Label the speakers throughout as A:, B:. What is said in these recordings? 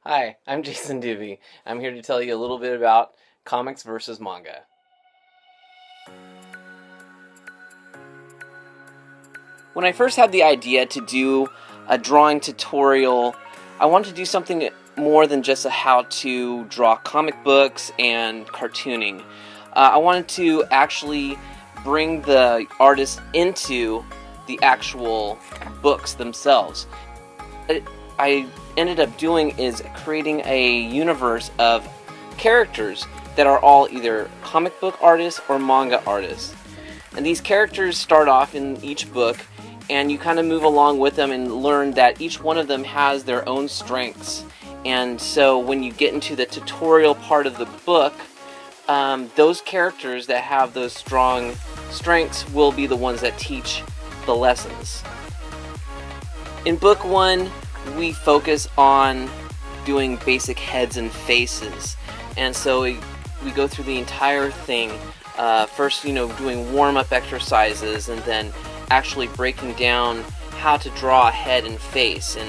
A: Hi, I'm Jason Dube. I'm here to tell you a little bit about comics versus manga. When I first had the idea to do a drawing tutorial, I wanted to do something more than just a how to draw comic books and cartooning. I wanted to actually bring the artist into the actual books themselves. I ended up doing is creating a universe of characters that are all either comic book artists or manga artists. And these characters start off in each book, and you kind of move along with them and learn that each one of them has their own strengths. And so when you get into the tutorial part of the book, those characters that have those strong strengths will be the ones that teach the lessons. In book 1, we focus on doing basic heads and faces, and so we go through the entire thing. First, doing warm-up exercises, and then actually breaking down how to draw a head and face, and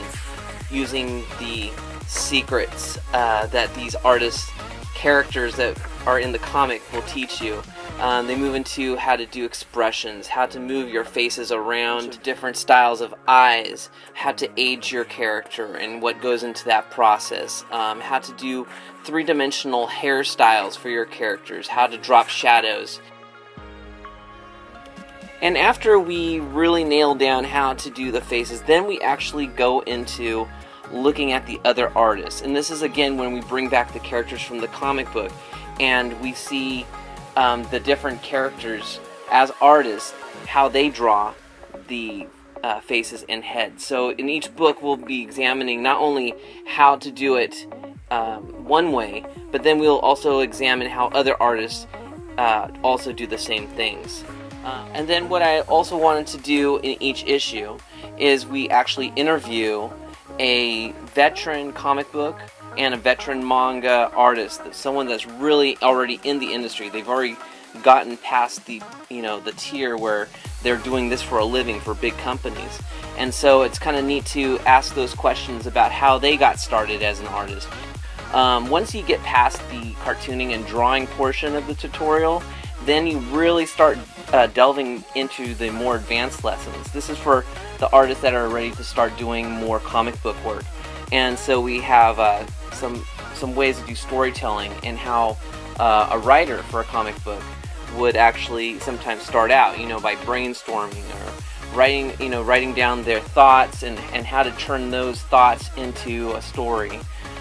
A: using the secrets that these artists' characters that are in the comic will teach you. They move into how to do expressions, how to move your faces around different styles of eyes, how to age your character and what goes into that process, how to do three-dimensional hairstyles for your characters, how to drop shadows. And after we really nail down how to do the faces, then we actually go into looking at the other artists. And this is again when we bring back the characters from the comic book and we see the different characters as artists, how they draw the faces and heads. So in each book we'll be examining not only how to do it one way, but then we'll also examine how other artists also do the same things. And then what I also wanted to do in each issue is we actually interview a veteran comic book and a veteran manga artist, someone that's really already in the industry. They've already gotten past the tier where they're doing this for a living for big companies. And so it's kind of neat to ask those questions about how they got started as an artist. Once you get past the cartooning and drawing portion of the tutorial, then you really start delving into the more advanced lessons. This is for the artists that are ready to start doing more comic book work. And so we have some ways to do storytelling, and how a writer for a comic book would actually sometimes start out, by brainstorming or writing down their thoughts and how to turn those thoughts into a story.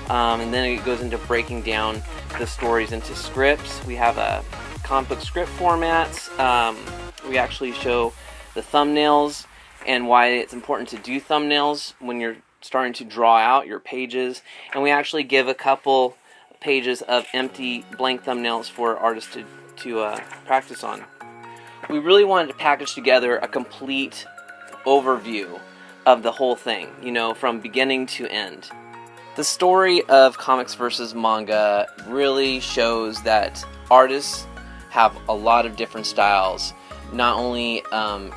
A: And then it goes into breaking down the stories into scripts. We have a comic book script formats. We actually show the thumbnails and why it's important to do thumbnails when you're starting to draw out your pages, and we actually give a couple pages of empty blank thumbnails for artists to practice on. We really wanted to package together a complete overview of the whole thing, from beginning to end. The story of comics versus manga really shows that artists have a lot of different styles, not only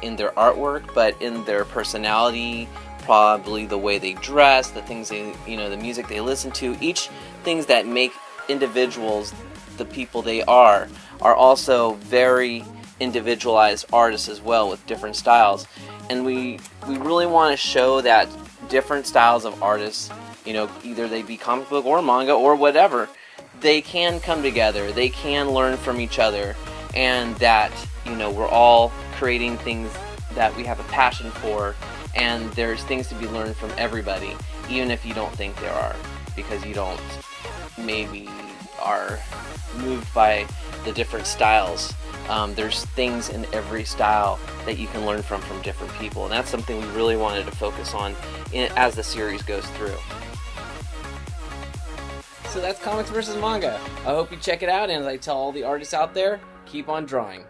A: in their artwork, but in their personality, probably the way they dress, the things they, the music they listen to. Each things that make individuals the people they are also very individualized artists as well, with different styles. And we really want to show that different styles of artists, either they be comic book or manga or whatever, they can come together, they can learn from each other, and that we're all creating things that we have a passion for, and there's things to be learned from everybody, even if you don't think there are, because you don't maybe are moved by the different styles. There's things in every style that you can learn from different people, and that's something we really wanted to focus on as the series goes through. So that's comics versus manga. I hope you check it out, and as I tell all the artists out there, keep on drawing.